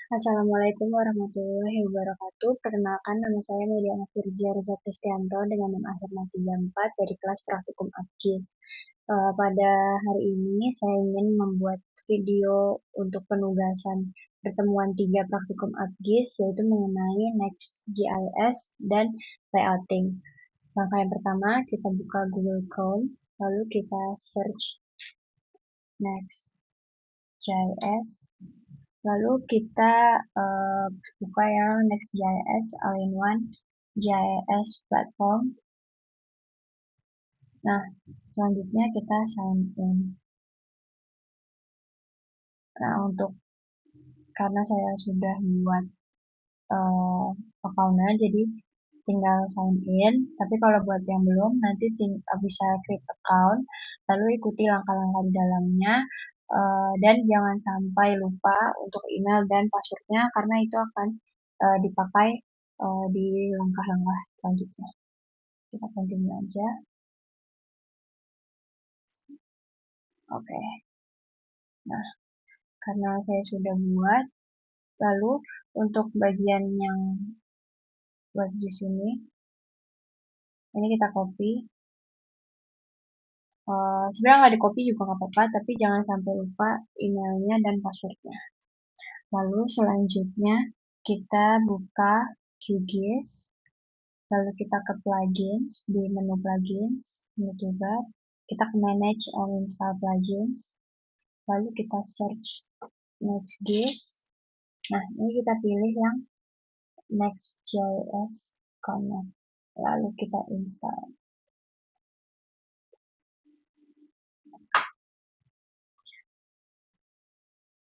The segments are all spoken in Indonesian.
Assalamualaikum warahmatullahi wabarakatuh. Perkenalkan, nama saya Meliana Firjia Reza Kristianto dengan NIM akhir 34 dari kelas Praktikum APGIS. Pada hari ini saya ingin membuat video untuk penugasan pertemuan 3 Praktikum APGIS, yaitu mengenai Next.js dan layouting. Langkah yang pertama, kita buka Google Chrome, lalu kita search Next.js. Lalu kita buka yang Next.js All-in-One JS Platform. Nah, selanjutnya kita sign in. Nah, karena saya sudah buat account-nya, jadi tinggal sign in. Tapi kalau buat yang belum, nanti bisa create account, lalu ikuti langkah-langkah di dalamnya. Dan jangan sampai lupa untuk email dan passwordnya, karena itu akan dipakai di langkah-langkah selanjutnya. Kita continue aja. Oke. Nah, karena saya sudah buat, lalu untuk bagian yang buat di sini, ini kita copy. Sebenarnya nggak di copy juga nggak apa-apa, tapi jangan sampai lupa emailnya dan passwordnya. Lalu selanjutnya kita buka QGIS, lalu kita ke plugins, di menu plugins, YouTuber, kita ke manage and install plugins, lalu kita search Next.js. Nah, ini kita pilih yang Next.js Connect, lalu kita install.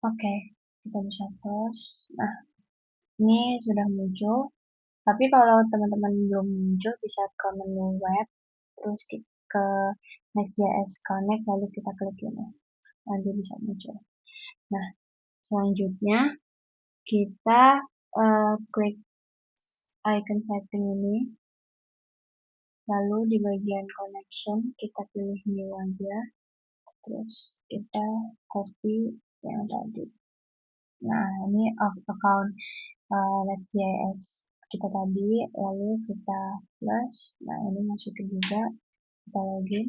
Oke, kita bisa close. Nah, ini sudah muncul. Tapi kalau teman-teman belum muncul, bisa ke menu web, terus ke Next.js Connect, lalu kita klik ini. Nanti bisa muncul. Nah, selanjutnya kita klik icon setting ini. Lalu di bagian connection, kita pilih new aja. Terus kita copy yang tadi. Nah, ini account Next.js kita tadi, lalu kita plus. Nah, ini masukin juga, kita login.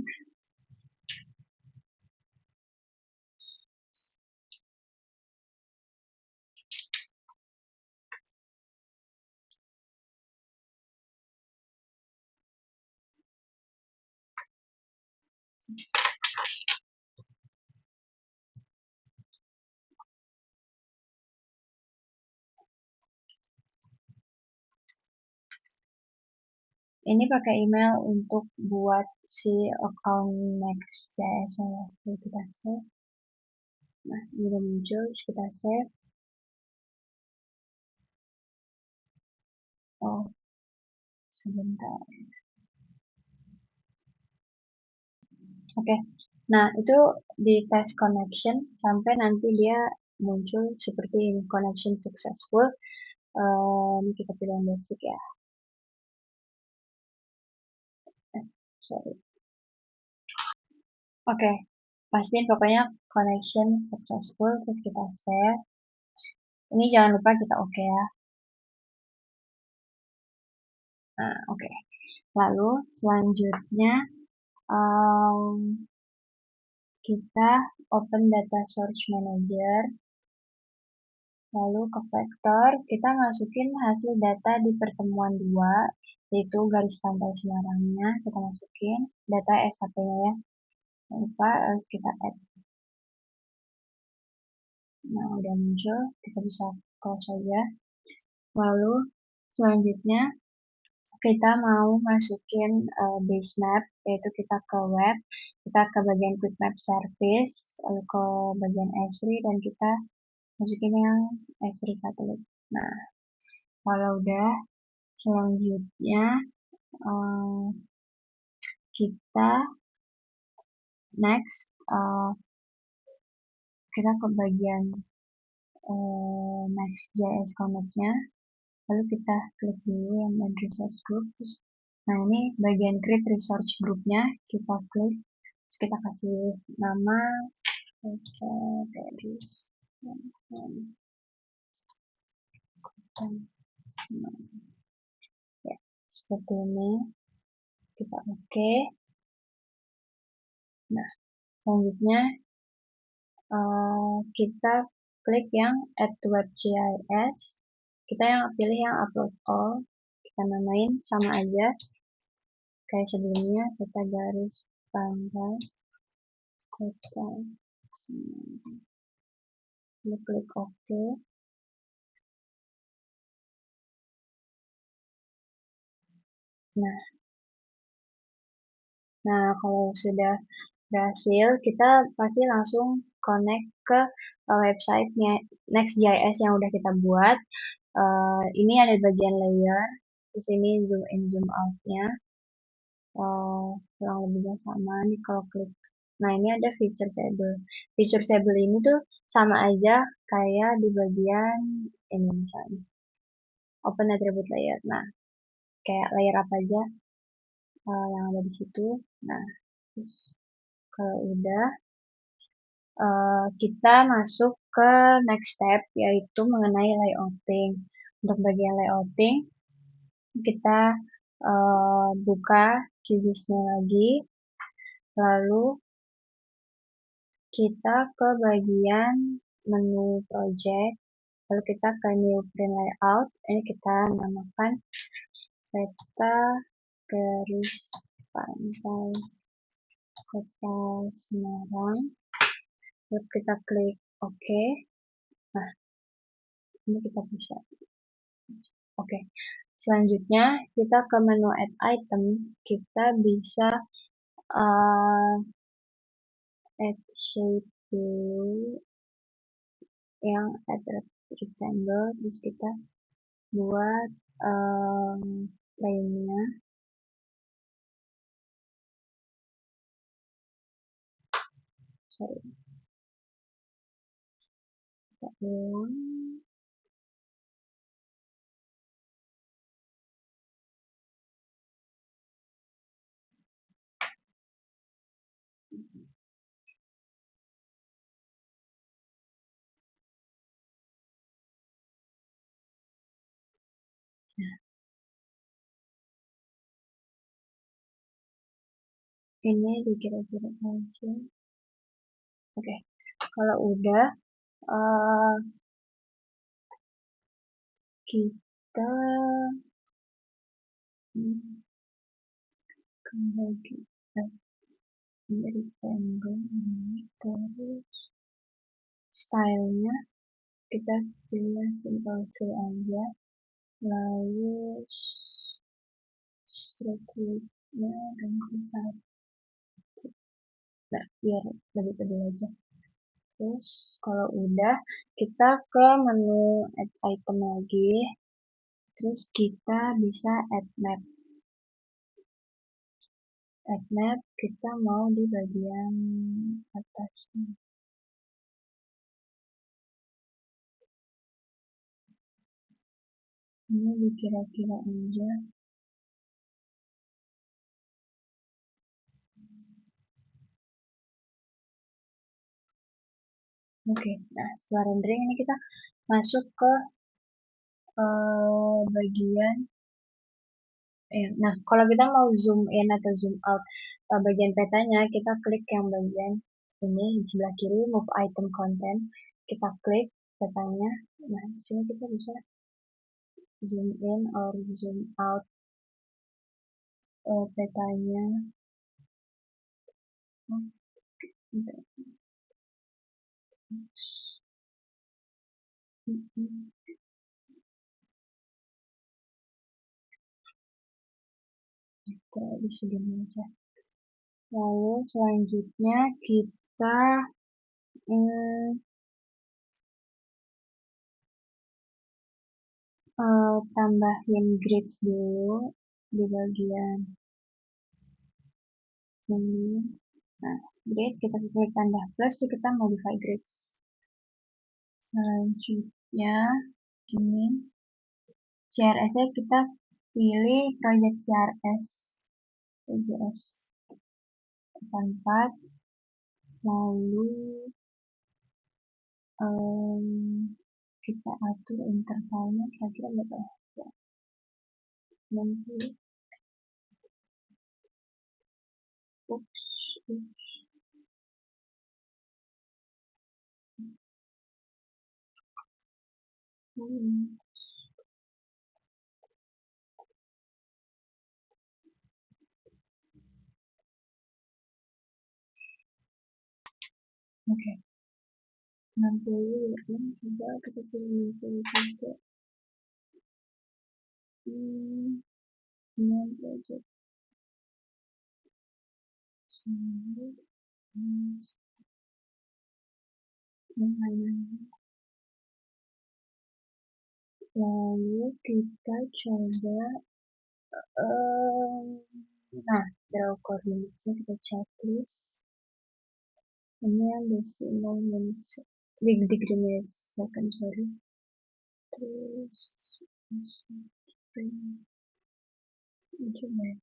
Ini pakai email untuk buat si account Next.js ya. Lalu kita save. Nah, ini udah muncul, kita save. Oh, sebentar. Oke, nah itu di test connection sampai nanti dia muncul seperti ini, connection successful. Ini kita pilih yang basic ya. Sorry. Oke, pastiin pokoknya connection successful, terus kita save. Ini jangan lupa kita oke ya. Nah, oke. Lalu selanjutnya kita open data source manager, lalu ke vektor, kita masukin hasil data di pertemuan 2, yaitu garis pantai Semarangnya, kita masukin data SHP-nya ya. Jangan lupa, harus kita add. Nah, udah muncul, kita bisa close aja. Lalu selanjutnya kita mau masukin base map, yaitu kita ke web, kita ke bagian quick map service, lalu ke bagian S3, dan kita masukin yang S3 satelit. Nah, kalau udah, selanjutnya kita next, kita ke bagian Next.js Connect-nya, lalu kita klik dulu yang main resource group. Nah, ini bagian create resource group-nya, kita klik, terus kita kasih nama dari Ya, seperti ini. Kita oke. Nah, selanjutnya kita klik yang add to web.js. Kita yang pilih yang upload all. Kita namain sama aja kayak sebelumnya. Kita garis pangkal kota. Kita klik OK. Nah, kalau sudah berhasil, kita pasti langsung connect ke websitenya Next.js yang udah kita buat. Ini ada bagian layer, terus ini zoom in zoom outnya, kurang lebihnya sama nih kalau klik. Nah, ini ada feature table. Feature table ini tuh sama aja kayak di bagian ini misalnya open attribute layer. Nah, kayak layer apa aja yang ada di situ. Nah, terus kalau udah kita masuk ke next step yaitu mengenai layouting. Untuk bagian layouting kita buka QGIS-nya lagi, lalu kita ke bagian menu project, lalu kita ke new print layout. Ini kita namakan peta garis pantai kota Semarang. Lalu kita klik OK. Nah, ini kita bisa. Oke. Selanjutnya kita ke menu add item. Kita bisa add shape dulu yang add rectangle, terus kita buat lainnya. Sorry. Kita ulang. Ini dikira-kira aja. Oke. Kalau udah kita kembali dari rectangle ini, terus stylenya kita pilih simple fill aja, lalu stroke width-nya ganti 1. Nah, biar lebih kecil aja. Terus kalau udah kita ke menu add item lagi, terus kita bisa add map. Add map kita mau di bagian atasnya. Ini dikira-kira aja. Oke, nah setelah rendering ini kita masuk ke bagian nah kalau kita mau zoom in atau zoom out bagian petanya, kita klik yang bagian ini di sebelah kiri, move item content, kita klik petanya. Nah di sini kita bisa zoom in or zoom out petanya. Kita di sini aja. Lalu selanjutnya kita tambahin grids dulu di bagian ini. Nah, grids kita klik tanda plus, kita modify grids. Selanjutnya ini CRS-nya kita pilih project CRS PJS 4, lalu kita atur intervalnya kira-kira berapa ya? 60. Ups, ups. Hmm. Oke, 60 ya, coba kita pilih 60 juga. 9 derajat 9 lalu kita coba nah draw koordinatnya kita checklist ini yang decimal minute degree minute second, sorry. Terus coba ya.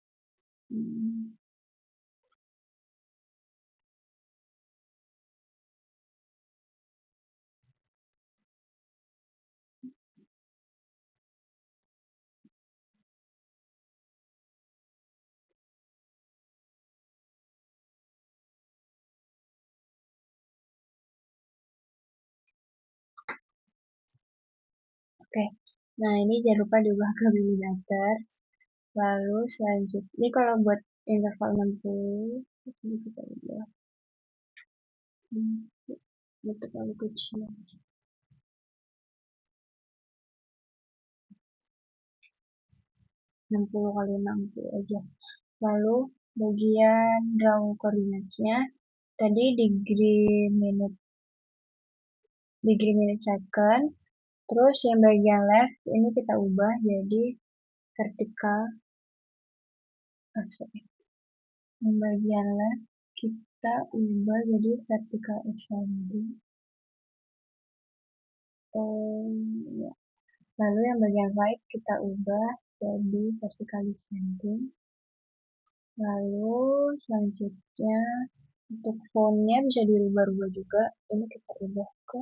Oke, nah ini jangan lupa diubah ke milimeter. Lalu selanjutnya, ini kalau buat interval 60, ini kita ubah untuk terlalu kecil. 60 kali 60 aja. Lalu bagian draw koordinatnya tadi degree minute second. Terus yang bagian left ini kita ubah jadi vertikal. Yang bagian left kita ubah jadi vertikal ascending. Ya. Lalu yang bagian right kita ubah jadi vertikal descending. Lalu selanjutnya untuk fontnya bisa dirubah-rubah juga. Ini kita ubah ke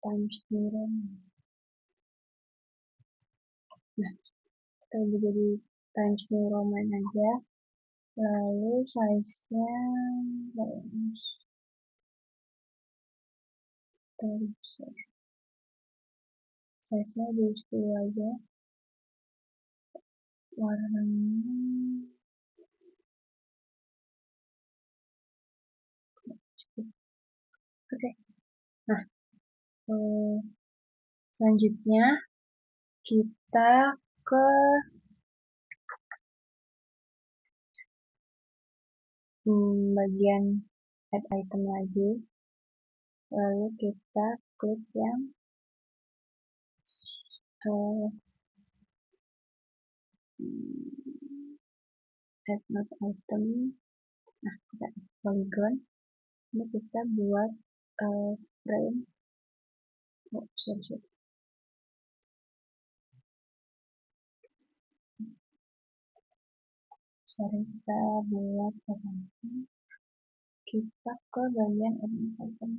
Times New Roman. Nah, kita ubah jadi Times New Roman aja. Lalu size-nya besar. Size-nya di 10 aja. Warnanya cukup. Oke. Nah, selanjutnya kita ke bagian add item lagi. Lalu kita klik yang add not item. Nah, kita polygon. Ini kita buat frame. Sorry, kita buat apa? Kita ke bagian add not item.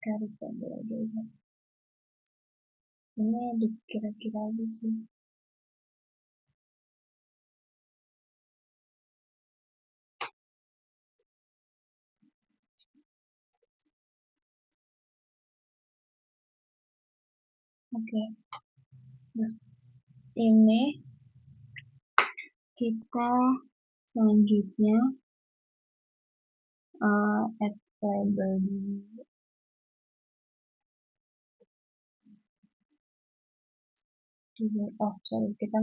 Garis tanda aja. Ini dikira-kira aja sih. Oke. Nah, ini kita selanjutnya add label dulu. Sorry, kita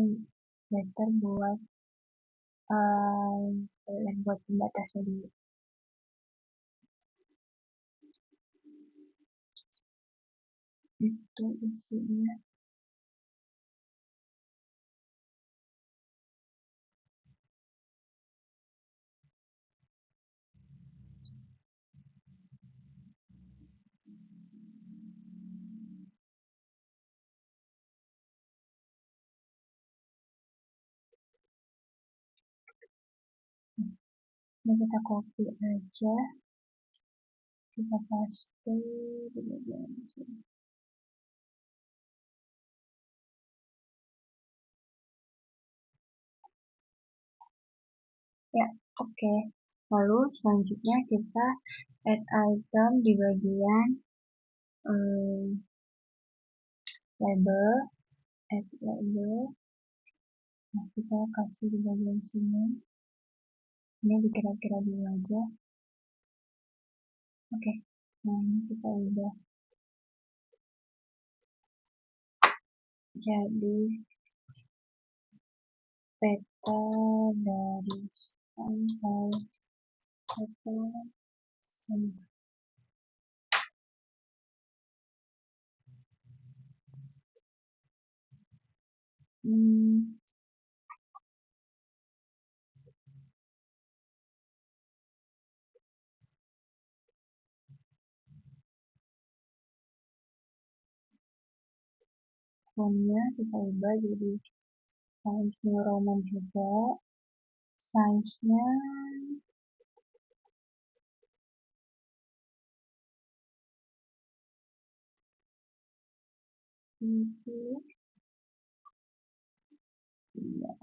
better buat pembatasnya dulu. Itu isinya. Ini kita copy aja, kita paste di bagian sini. Ya, oke. Lalu selanjutnya kita add item di bagian label, add label. Nah, kita kasih di bagian sini. Ini dikira-kira dulu aja. Oke. Nah, ini kita udah jadi peta dari sampai peta sampai. Fontnya kita ubah jadi Times New Roman juga. Size-nya itu iya.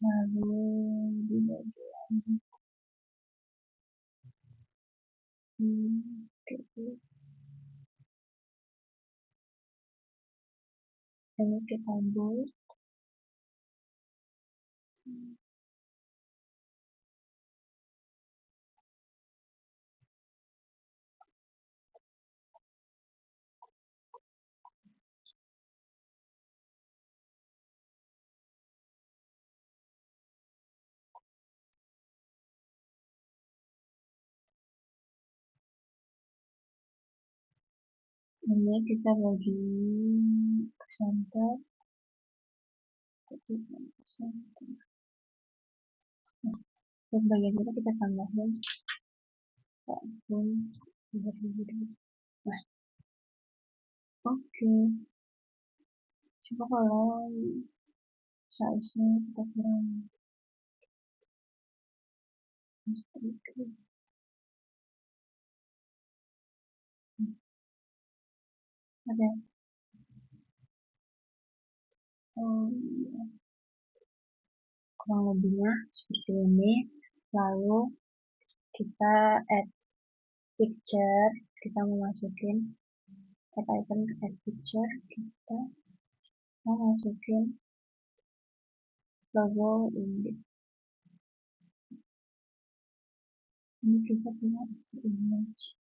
Lalu di bagian ini kita bold. Ini kita bagi ke center, nah, terus bagian ini kita tambahin pun nah, oke. Coba kalau size-nya kita kurang sedikit. Oke. Iya. Kurang lebihnya seperti ini. Lalu kita add picture, kita memasukin add item ke add picture, kita mau masukin logo ini kita punya image,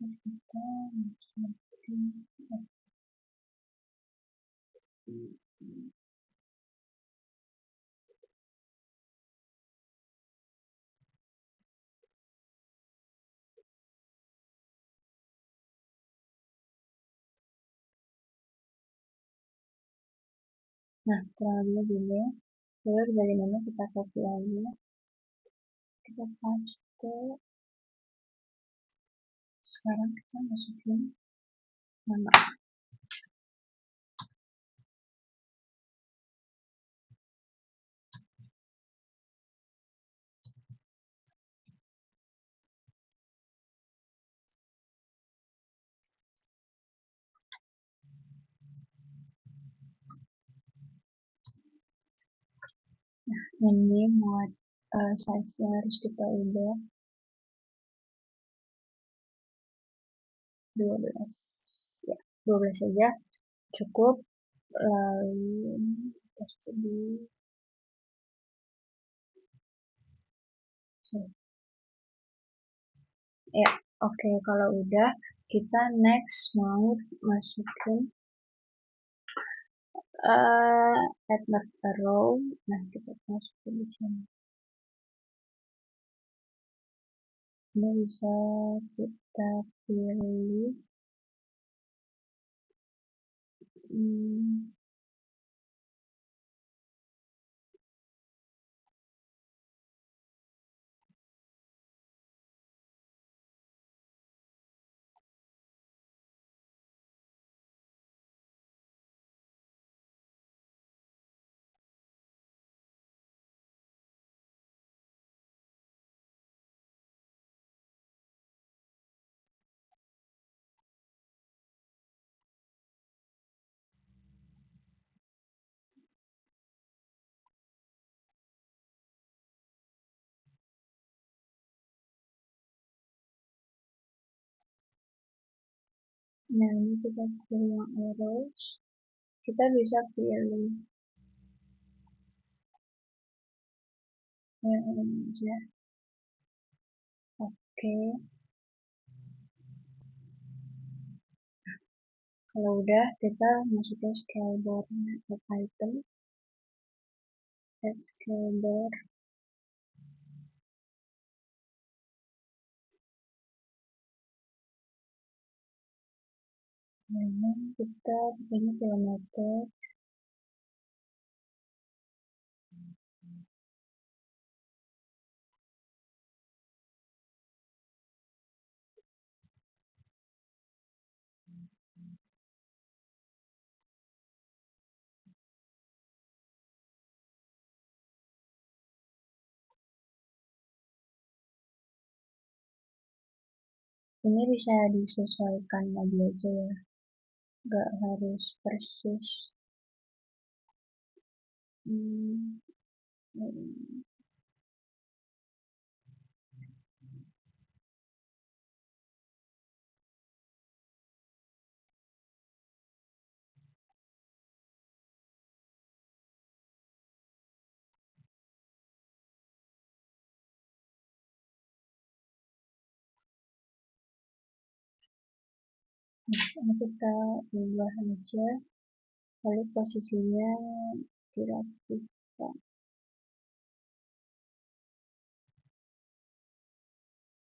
kita masukin nah kurang lebih gini. Terus bagaimana kita copy lagi, kita paste. Sekarang kita masukin nama. Nah ini buat size-nya harus kita ubah 12 ya, 12 saja cukup. Lalu paste di ya, oke. Kalau udah, kita next mau masukin add left arrow. Nah, kita masukin di sini. Ini bisa kita pilih hmm, nah ini kita pilih yang arrows, kita bisa pilih yang ini aja. Oke, kalau udah kita masukin scroll bar add item, add scroll bar. Nah, ini kita ini kilometer. Ini bisa disesuaikan lagi aja ya, nggak harus persis. Hmm, ini kita ubah aja, lalu posisinya dirapikan.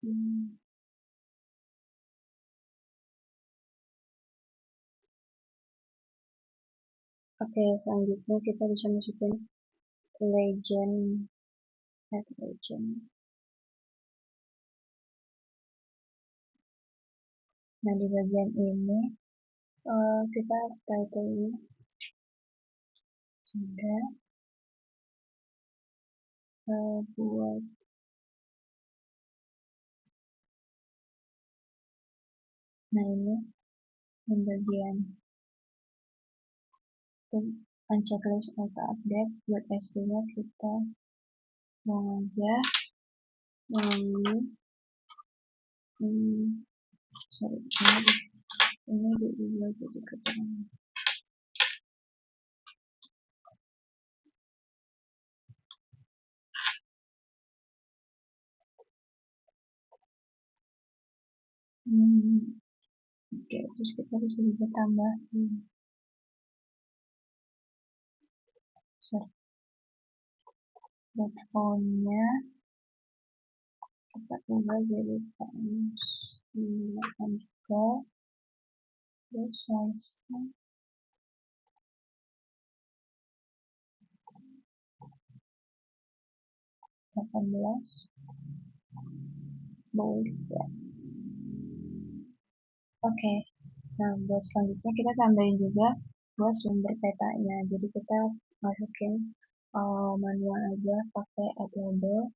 Hmm. Oke, selanjutnya kita bisa masukin legend, add legend. Nah, di bagian ini kita title ini sudah buat. Nah, ini di bagian checklist auto update, buat SD-nya kita buang aja, lalu sorry, ini diubah jadi keterangan. Oke, terus kita bisa juga tambahin platformnya, kita ubah jadi times 8 juga, terus size-nya 18 bold ya. Oke, nah buat selanjutnya kita tambahin juga buat sumber petanya, jadi kita masukin manual aja pakai add label,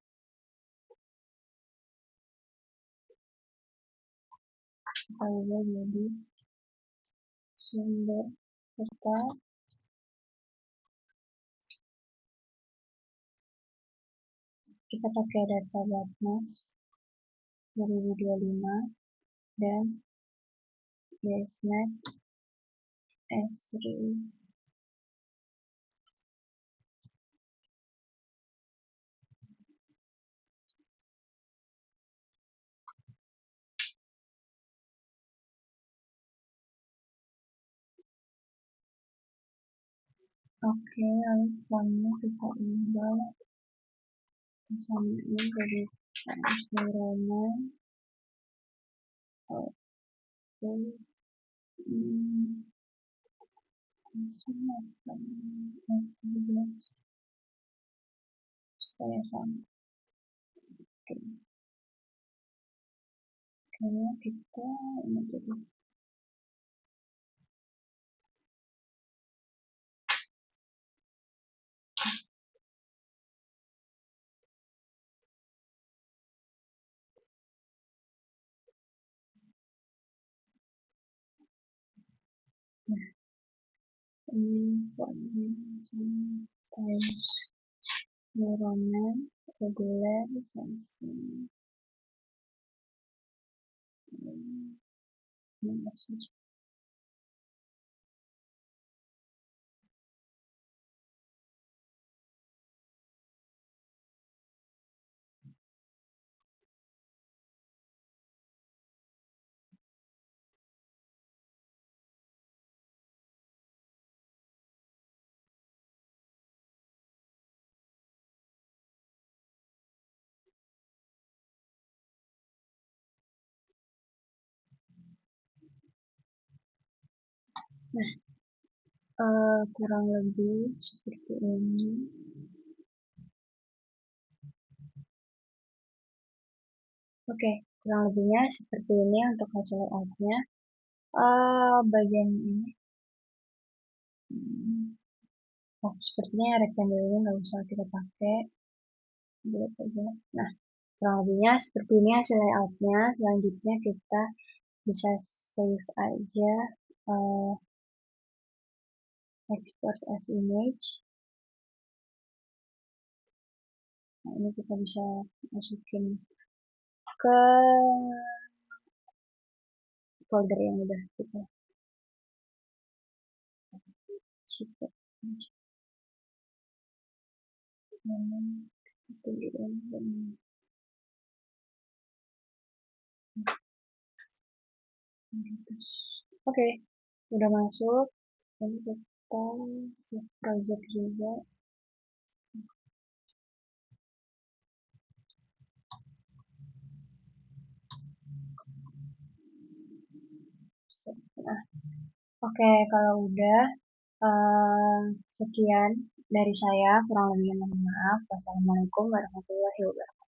kita ubah jadi sumber peta. Kita pakai data Batmas 2025 dan Yesnet S3. Oke, lalu fontnya kita ubah Sama ini jadi harus neuronal. Oke. Hmm, Langsung akan supaya sama. Oke. Karena kita ini jadi nah ini times neuronal regular sensing message. Nah, kurang lebih seperti ini. Oke, kurang lebihnya seperti ini untuk hasil layoutnya. Bagian ini, sepertinya rectangle ini nggak usah kita pakai, buat aja. Nah, kurang lebihnya seperti ini hasil layoutnya. Selanjutnya kita bisa save aja, export as image. Nah, ini kita bisa masukin ke folder yang udah kita share. Oke, udah masuk. Lalu kita save project juga. Nah, oke, kalau udah, sekian dari saya. Kurang lebihnya mohon maaf. Wassalamualaikum warahmatullahi wabarakatuh.